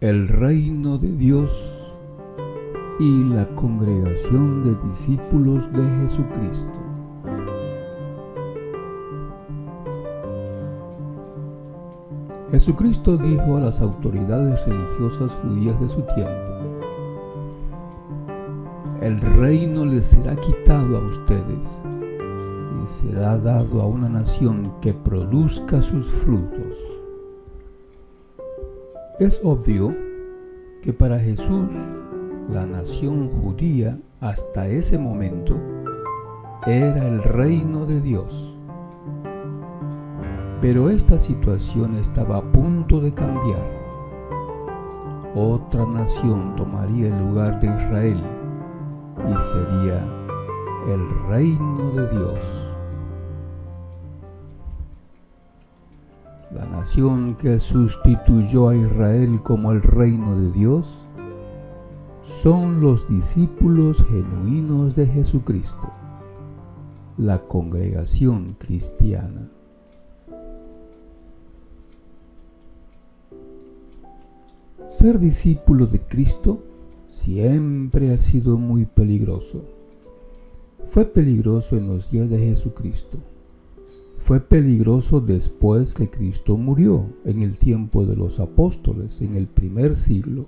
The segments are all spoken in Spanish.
el reino de Dios y la congregación de discípulos de Jesucristo. Jesucristo dijo a las autoridades religiosas judías de su tiempo: el reino les será quitado a ustedes y será dado a una nación que produzca sus frutos. Es obvio que para Jesús, la nación judía hasta ese momento era el reino de Dios. Pero esta situación estaba a punto de cambiar. Otra nación tomaría el lugar de Israel y sería el reino de Dios. La nación que sustituyó a Israel como el reino de Dios son los discípulos genuinos de Jesucristo, la congregación cristiana. Ser discípulo de Cristo siempre ha sido muy peligroso. Fue peligroso en los días de Jesucristo. Fue peligroso después que Cristo murió, en el tiempo de los apóstoles, en el primer siglo.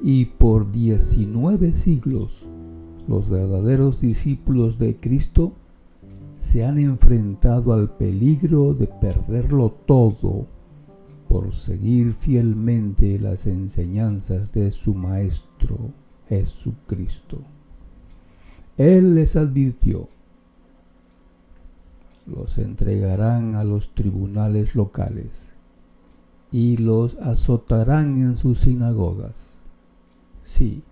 Y por 19 siglos, los verdaderos discípulos de Cristo se han enfrentado al peligro de perderlo todo por seguir fielmente las enseñanzas de su Maestro Jesucristo. Él les advirtió: los entregarán a los tribunales locales y los azotarán en sus sinagogas. Sí,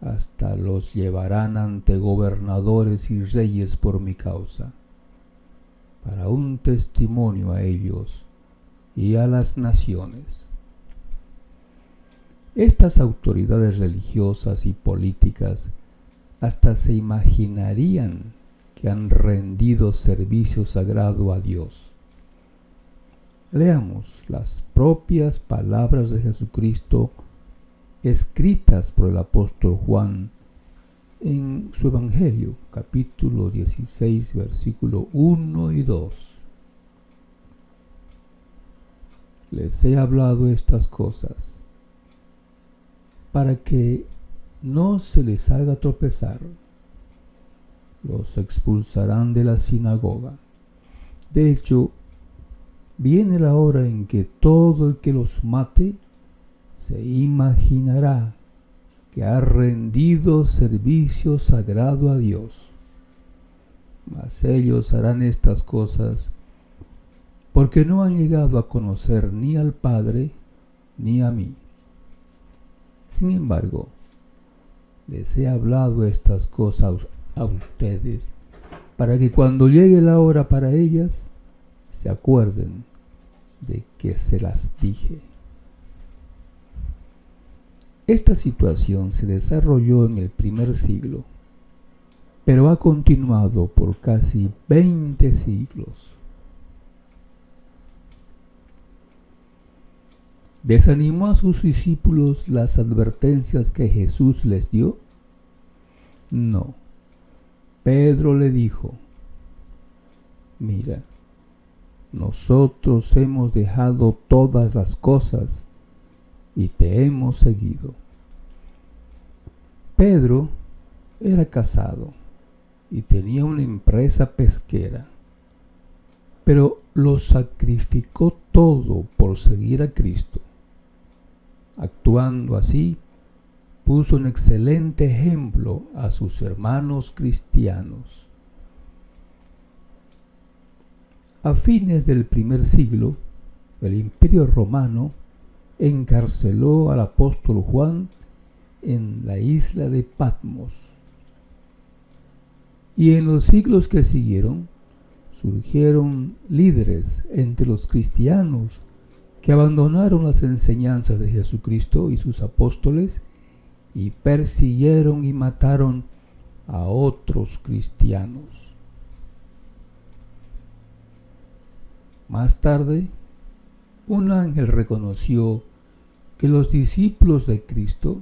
hasta los llevarán ante gobernadores y reyes por mi causa, para un testimonio a ellos y a las naciones. Estas autoridades religiosas y políticas hasta se imaginarían que han rendido servicio sagrado a Dios. Leamos las propias palabras de Jesucristo escritas por el apóstol Juan en su Evangelio, capítulo 16, versículo 1 y 2. Les he hablado estas cosas para que no se les haga tropezar. Los expulsarán de la sinagoga. De hecho, viene la hora en que todo el que los mate se imaginará que ha rendido servicio sagrado a Dios. Mas ellos harán estas cosas porque no han llegado a conocer ni al Padre ni a mí. Sin embargo, les he hablado estas cosas a ustedes para que cuando llegue la hora para ellas se acuerden de que se las dije. Esta situación se desarrolló en el primer siglo, pero ha continuado por casi 20 siglos. ¿Desanimó a sus discípulos las advertencias que Jesús les dio? No. Pedro le dijo: mira, nosotros hemos dejado todas las cosas y te hemos seguido. Pedro era casado y tenía una empresa pesquera, pero lo sacrificó todo por seguir a Cristo. Actuando así, puso un excelente ejemplo a sus hermanos cristianos. A fines del primer siglo, el Imperio Romano encarceló al apóstol Juan en la isla de Patmos. Y en los siglos que siguieron, surgieron líderes entre los cristianos que abandonaron las enseñanzas de Jesucristo y sus apóstoles y persiguieron y mataron a otros cristianos. Más tarde, un ángel reconoció que los discípulos de Cristo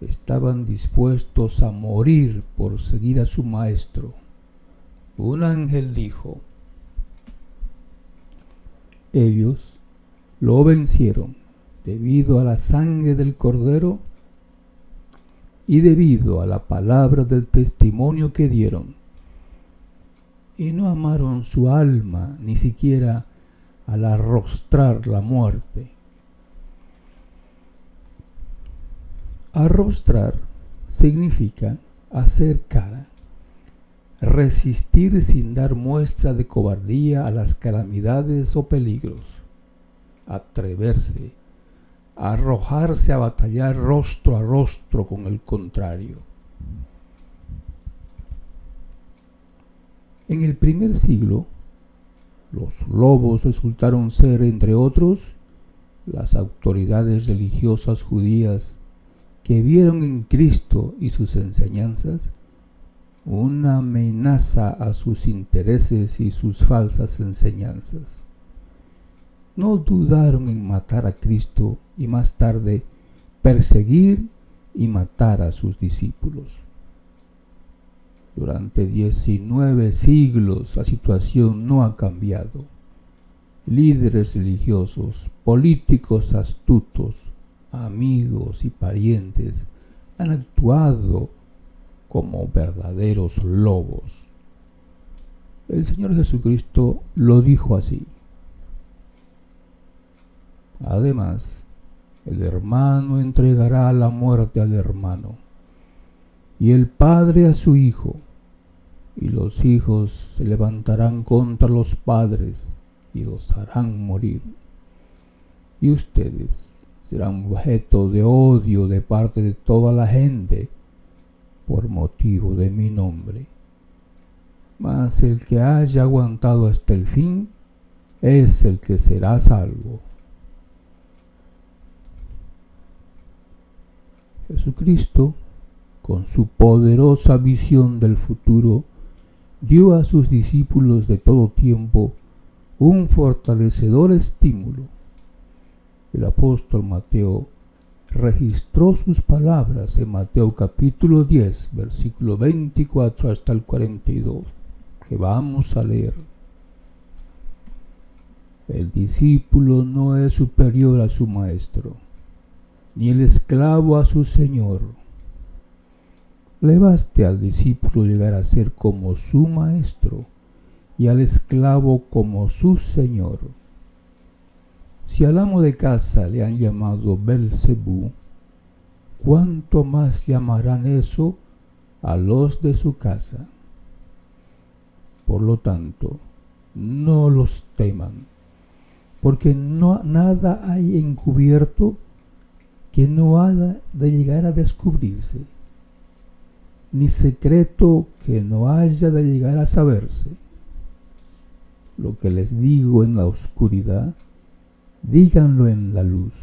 estaban dispuestos a morir por seguir a su Maestro. Un ángel dijo: ellos lo vencieron debido a la sangre del Cordero y debido a la palabra del testimonio que dieron, y no amaron su alma ni siquiera al arrostrar la muerte. Arrostrar significa hacer cara, resistir sin dar muestra de cobardía a las calamidades o peligros, atreverse, arrojarse a batallar rostro a rostro con el contrario. En el primer siglo, los lobos resultaron ser, entre otros, las autoridades religiosas judías que vieron en Cristo y sus enseñanzas una amenaza a sus intereses y sus falsas enseñanzas. No dudaron en matar a Cristo y más tarde perseguir y matar a sus discípulos. Durante 19 siglos la situación no ha cambiado. Líderes religiosos, políticos astutos, amigos y parientes han actuado como verdaderos lobos. El Señor Jesucristo lo dijo así. Además, el hermano entregará a la muerte al hermano, y el padre a su hijo, y los hijos se levantarán contra los padres y los harán morir. Y ustedes serán objeto de odio de parte de toda la gente por motivo de mi nombre. Mas el que haya aguantado hasta el fin es el que será salvo. Jesucristo, con su poderosa visión del futuro, dio a sus discípulos de todo tiempo un fortalecedor estímulo. El apóstol Mateo registró sus palabras en Mateo capítulo 10, versículo 24 hasta el 42, que vamos a leer. El discípulo no es superior a su maestro, ni el esclavo a su señor. Le baste al discípulo llegar a ser como su maestro y al esclavo como su señor. Si al amo de casa le han llamado Belcebú, ¿cuánto más llamarán eso a los de su casa? Por lo tanto, no los teman, porque nada hay encubierto que no ha de llegar a descubrirse, ni secreto que no haya de llegar a saberse. Lo que les digo en la oscuridad, díganlo en la luz,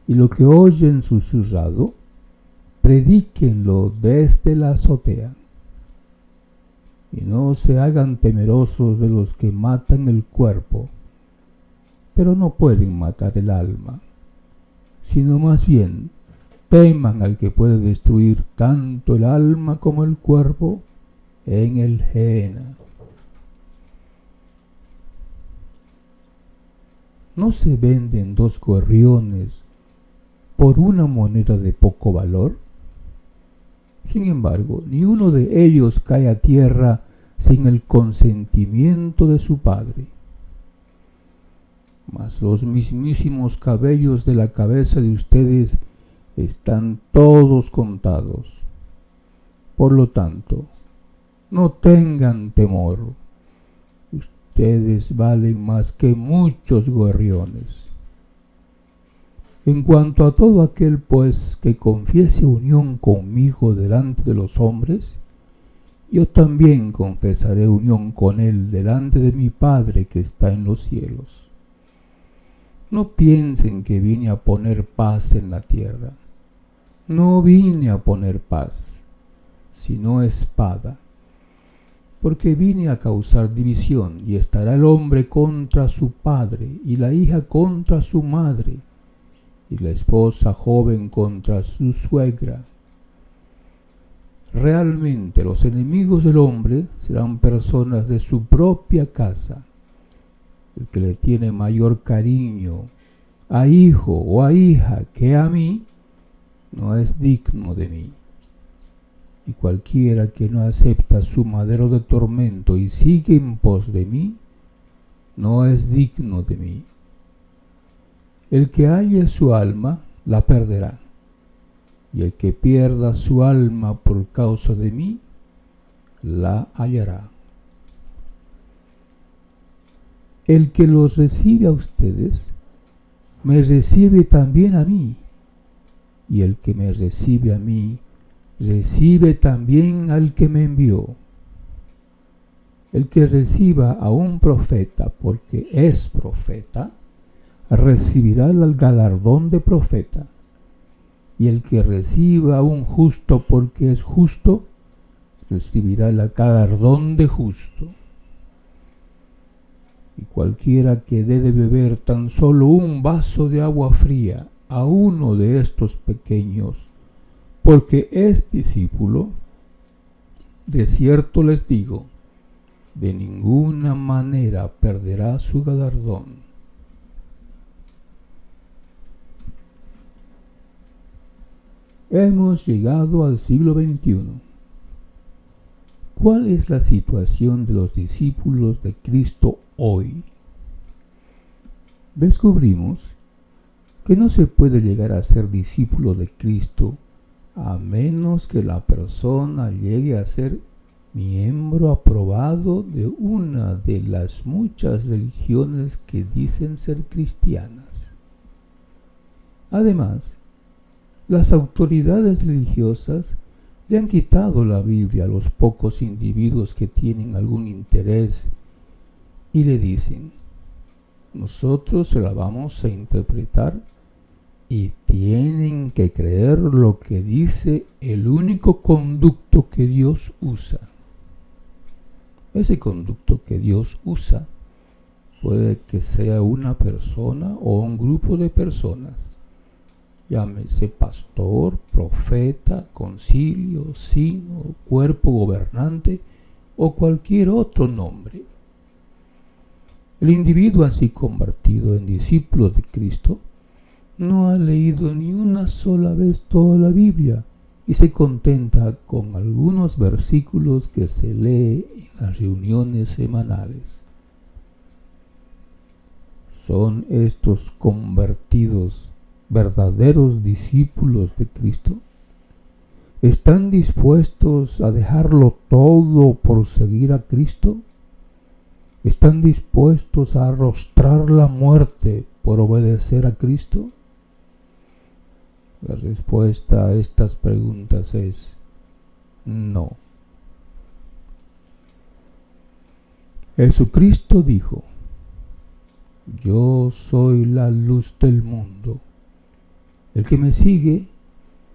y lo que oyen susurrado, predíquenlo desde la azotea. Y no se hagan temerosos de los que matan el cuerpo, pero no pueden matar el alma, sino más bien teman al que puede destruir tanto el alma como el cuerpo en el Gehenna. ¿No se venden 2 gorriones por una moneda de poco valor? Sin embargo, ni uno de ellos cae a tierra sin el consentimiento de su padre. Mas los mismísimos cabellos de la cabeza de ustedes están todos contados. Por lo tanto, no tengan temor. Ustedes valen más que muchos gorriones. En cuanto a todo aquel, pues, que confiese unión conmigo delante de los hombres, yo también confesaré unión con él delante de mi Padre que está en los cielos. No piensen que vine a poner paz en la tierra. No vine a poner paz, sino espada. Porque vine a causar división, y estará el hombre contra su padre, y la hija contra su madre, y la esposa joven contra su suegra. Realmente los enemigos del hombre serán personas de su propia casa. El que le tiene mayor cariño a hijo o a hija que a mí, no es digno de mí. Y cualquiera que no acepta su madero de tormento y sigue en pos de mí, no es digno de mí. El que halle su alma, la perderá. Y el que pierda su alma por causa de mí, la hallará. El que los recibe a ustedes, me recibe también a mí. Y el que me recibe a mí, recibe también al que me envió. El que reciba a un profeta porque es profeta, recibirá el galardón de profeta. Y el que reciba a un justo porque es justo, recibirá el galardón de justo. Y cualquiera que dé de beber tan solo un vaso de agua fría a uno de estos pequeños, porque es discípulo, de cierto les digo, de ninguna manera perderá su galardón. Hemos llegado al siglo XXI. ¿Cuál es la situación de los discípulos de Cristo hoy? Descubrimos que no se puede llegar a ser discípulo de Cristo a menos que la persona llegue a ser miembro aprobado de una de las muchas religiones que dicen ser cristianas. Además, las autoridades religiosas le han quitado la Biblia a los pocos individuos que tienen algún interés y le dicen, nosotros se la vamos a interpretar y tienen que creer lo que dice el único conducto que Dios usa. Ese conducto que Dios usa puede que sea una persona o un grupo de personas. Llámese pastor, profeta, concilio, sino, cuerpo gobernante o cualquier otro nombre. El individuo así convertido en discípulo de Cristo no ha leído ni una sola vez toda la Biblia y se contenta con algunos versículos que se lee en las reuniones semanales. ¿Son estos convertidos verdaderos discípulos de Cristo? ¿Están dispuestos a dejarlo todo por seguir a Cristo? ¿Están dispuestos a arrostrar la muerte por obedecer a Cristo? La respuesta a estas preguntas es no. Jesucristo dijo, yo soy la luz del mundo. El que me sigue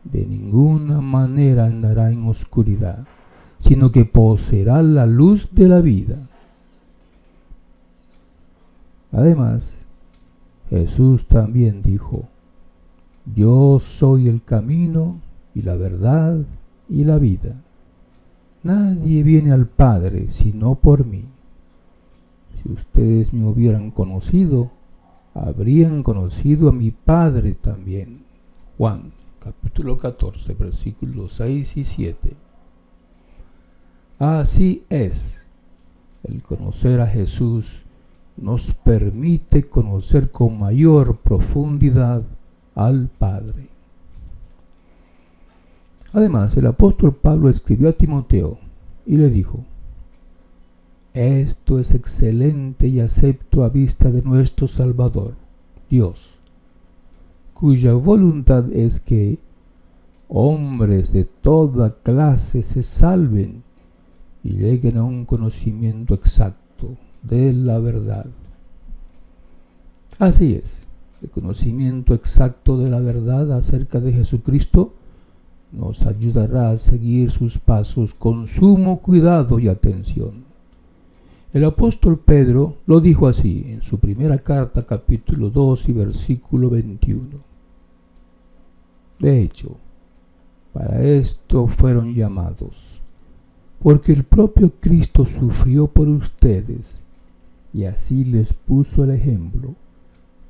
de ninguna manera andará en oscuridad, sino que poseerá la luz de la vida. Además, Jesús también dijo, yo soy el camino y la verdad y la vida. Nadie viene al Padre sino por mí. Si ustedes me hubieran conocido, habrían conocido a mi Padre también. Juan, capítulo 14, versículos 6 y 7. Así es, el conocer a Jesús nos permite conocer con mayor profundidad al Padre. Además, el apóstol Pablo escribió a Timoteo y le dijo, esto es excelente y acepto a vista de nuestro Salvador, Dios, cuya voluntad es que hombres de toda clase se salven y lleguen a un conocimiento exacto de la verdad. Así es, el conocimiento exacto de la verdad acerca de Jesucristo nos ayudará a seguir sus pasos con sumo cuidado y atención. El apóstol Pedro lo dijo así en su primera carta, capítulo 2 y versículo 21. De hecho, para esto fueron llamados, porque el propio Cristo sufrió por ustedes y así les puso el ejemplo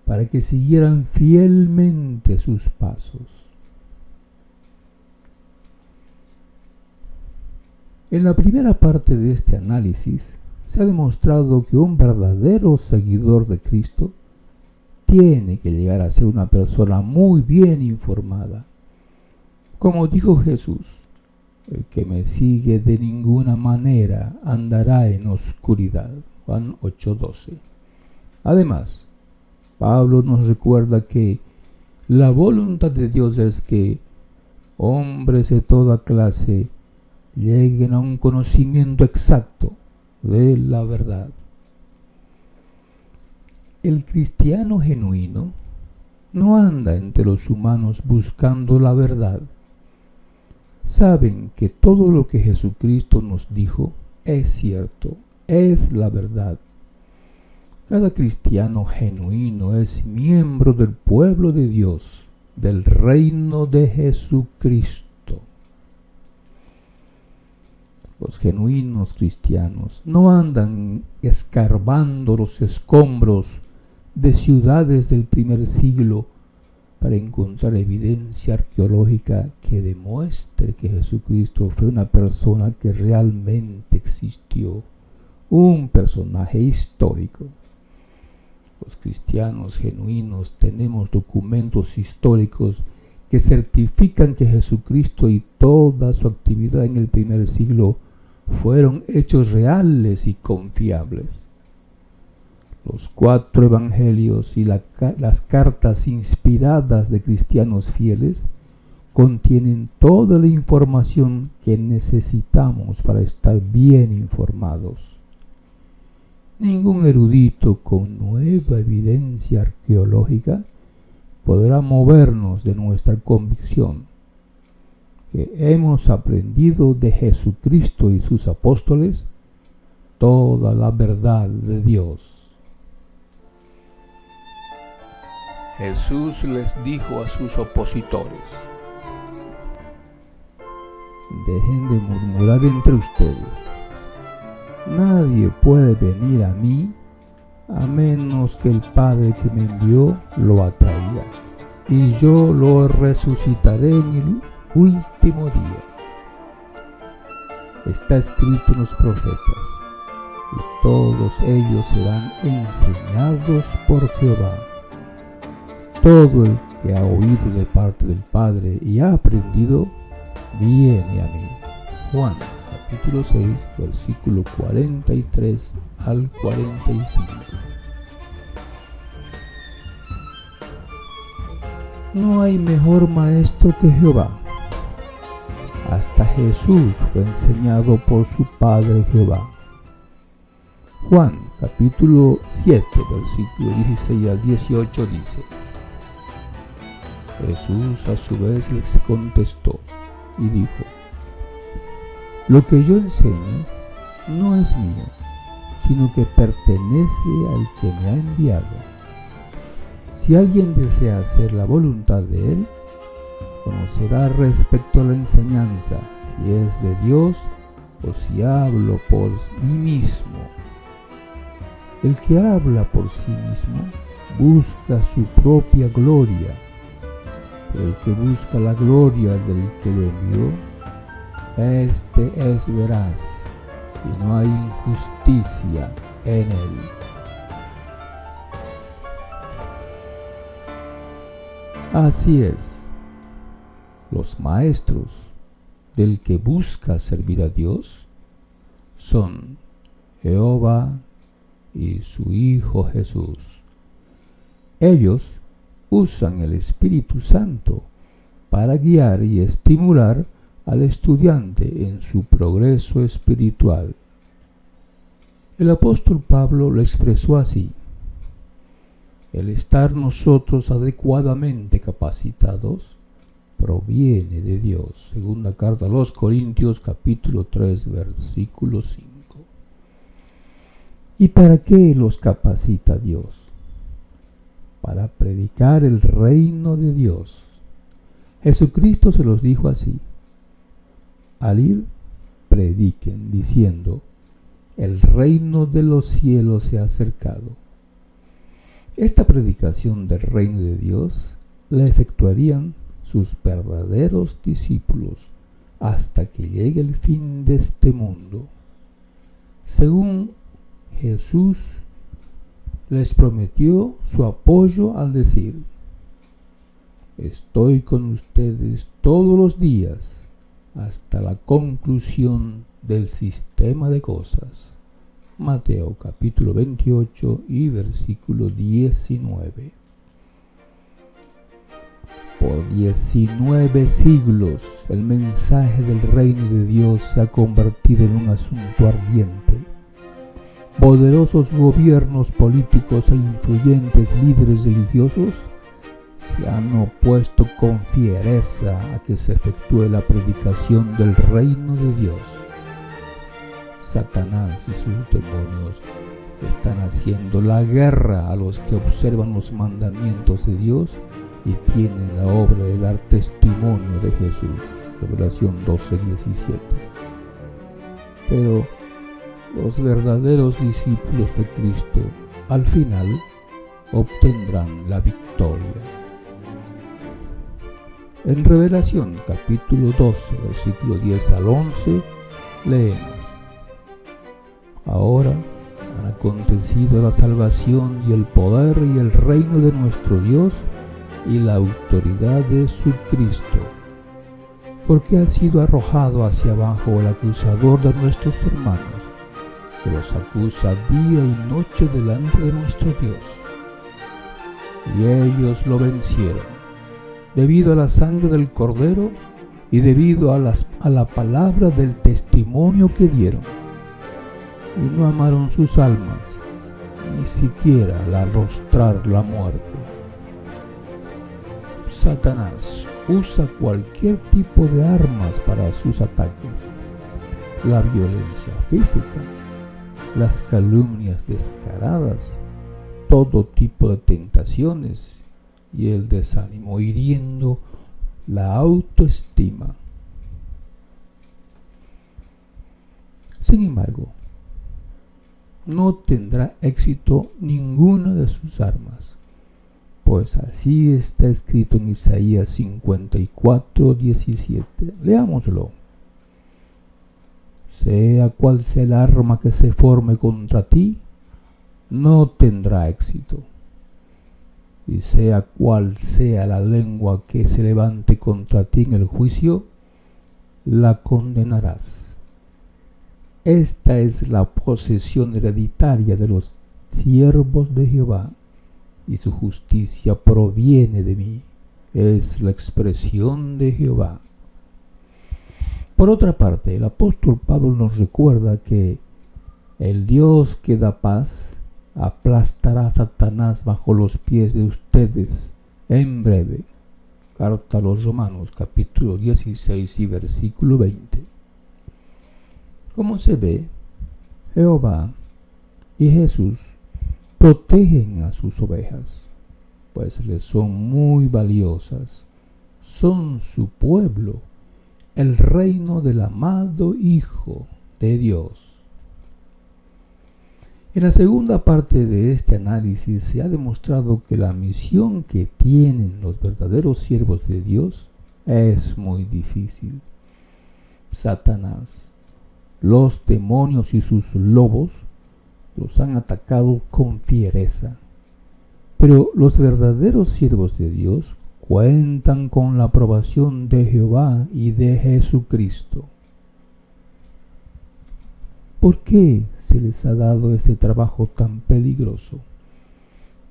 para que siguieran fielmente sus pasos. En la primera parte de este análisis se ha demostrado que un verdadero seguidor de Cristo tiene que llegar a ser una persona muy bien informada. Como dijo Jesús, el que me sigue de ninguna manera andará en oscuridad. Juan 8:12. Además, Pablo nos recuerda que la voluntad de Dios es que hombres de toda clase lleguen a un conocimiento exacto de la verdad. El cristiano genuino no anda entre los humanos buscando la verdad. Saben que todo lo que Jesucristo nos dijo es cierto, es la verdad. Cada cristiano genuino es miembro del pueblo de Dios, del reino de Jesucristo. Los genuinos cristianos no andan escarbando los escombros de ciudades del primer siglo para encontrar evidencia arqueológica que demuestre que Jesucristo fue una persona que realmente existió, un personaje histórico. Los cristianos genuinos tenemos documentos históricos que certifican que Jesucristo y toda su actividad en el primer siglo fueron hechos reales y confiables. Los 4 evangelios y las cartas inspiradas de cristianos fieles contienen toda la información que necesitamos para estar bien informados. Ningún erudito con nueva evidencia arqueológica podrá movernos de nuestra convicción que hemos aprendido de Jesucristo y sus apóstoles toda la verdad de Dios. Jesús les dijo a sus opositores: dejen de murmurar entre ustedes. Nadie puede venir a mí a menos que el Padre que me envió lo atraiga, y yo lo resucitaré en el último día. Está escrito en los profetas, y todos ellos serán enseñados por Jehová. Todo el que ha oído de parte del Padre y ha aprendido, viene a mí. Juan capítulo 6, versículo 43 al 45. No hay mejor maestro que Jehová. Hasta Jesús fue enseñado por su Padre Jehová. Juan capítulo 7, versículo 16 al 18 dice: Jesús a su vez les contestó y dijo: lo que yo enseño no es mío, sino que pertenece al que me ha enviado. Si alguien desea hacer la voluntad de él, conocerá respecto a la enseñanza si es de Dios o si hablo por mí mismo. El que habla por sí mismo busca su propia gloria, pero el que busca la gloria del que lo envió, este es veraz, y no hay injusticia en él. Así es, los maestros del que busca servir a Dios son Jehová y su Hijo Jesús. Ellos usan el Espíritu Santo para guiar y estimular al estudiante en su progreso espiritual. El apóstol Pablo lo expresó así: el estar nosotros adecuadamente capacitados proviene de Dios. Segunda carta a los Corintios capítulo 3 versículo 5. ¿Y para qué los capacita Dios? Para predicar el reino de Dios. Jesucristo se los dijo así: al ir, prediquen, diciendo, el reino de los cielos se ha acercado. Esta predicación del reino de Dios la efectuarían sus verdaderos discípulos hasta que llegue el fin de este mundo. Según Jesús les prometió su apoyo al decir: estoy con ustedes todos los días hasta la conclusión del sistema de cosas. Mateo capítulo 28 y versículo 19. Por 19 siglos el mensaje del reino de Dios se ha convertido en un asunto ardiente. Poderosos gobiernos políticos e influyentes líderes religiosos se han opuesto con fiereza a que se efectúe la predicación del reino de Dios. Satanás y sus demonios están haciendo la guerra a los que observan los mandamientos de Dios y tienen la obra de dar testimonio de Jesús. Revelación 12:17. Pero los verdaderos discípulos de Cristo al final obtendrán la victoria. En Revelación capítulo 12, versículo 10 al 11, leemos: ahora han acontecido la salvación y el poder y el reino de nuestro Dios y la autoridad de su Cristo, porque ha sido arrojado hacia abajo el acusador de nuestros hermanos, que los acusa día y noche delante de nuestro Dios. Y ellos lo vencieron, debido a la sangre del Cordero y debido a la palabra del testimonio que dieron. Y no amaron sus almas, ni siquiera al arrostrar la muerte. Satanás usa cualquier tipo de armas para sus ataques: la violencia física, las calumnias descaradas, todo tipo de tentaciones y el desánimo, hiriendo la autoestima. Sin embargo, no tendrá éxito ninguna de sus armas, pues así está escrito en Isaías 54:17. Leámoslo: sea cual sea el arma que se forme contra ti, no tendrá éxito, y sea cual sea la lengua que se levante contra ti en el juicio, la condenarás. Esta es la posesión hereditaria de los siervos de Jehová, y su justicia proviene de mí. Es la expresión de Jehová. Por otra parte, el apóstol Pablo nos recuerda que el Dios que da paz aplastará a Satanás bajo los pies de ustedes en breve. Carta a los Romanos capítulo 16 y versículo 20. Como se ve, Jehová y Jesús protegen a sus ovejas, pues les son muy valiosas. Son su pueblo, el reino del amado Hijo de Dios. En la segunda parte de este análisis se ha demostrado que la misión que tienen los verdaderos siervos de Dios es muy difícil. Satanás, los demonios y sus lobos los han atacado con fiereza, pero los verdaderos siervos de Dios cuentan con la aprobación de Jehová y de Jesucristo. ¿Por qué se les ha dado este trabajo tan peligroso?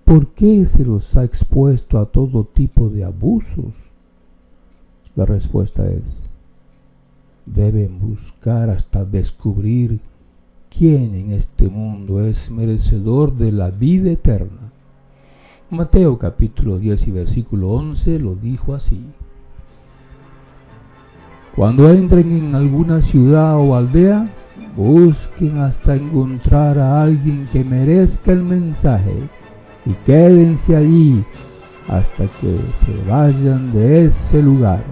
¿Por qué se los ha expuesto a todo tipo de abusos? La respuesta es: deben buscar hasta descubrir quién en este mundo es merecedor de la vida eterna. Mateo capítulo 10 y versículo 11 lo dijo así: cuando entren en alguna ciudad o aldea, busquen hasta encontrar a alguien que merezca el mensaje y quédense allí hasta que se vayan de ese lugar.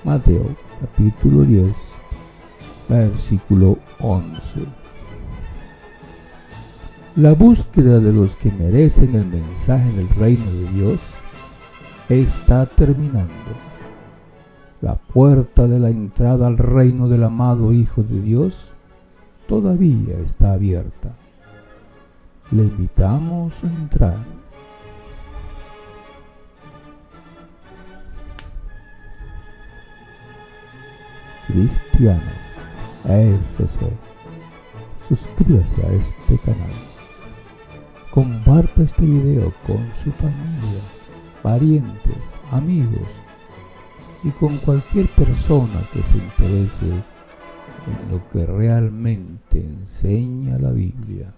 Mateo capítulo 10, versículo 11. La búsqueda de los que merecen el mensaje del reino de Dios está terminando. La puerta de la entrada al reino del amado Hijo de Dios todavía está abierta. Le invitamos a entrar. Cristianos SC, suscríbase a este canal. Comparta este video con su familia, parientes, amigos y con cualquier persona que se interese en lo que realmente enseña la Biblia.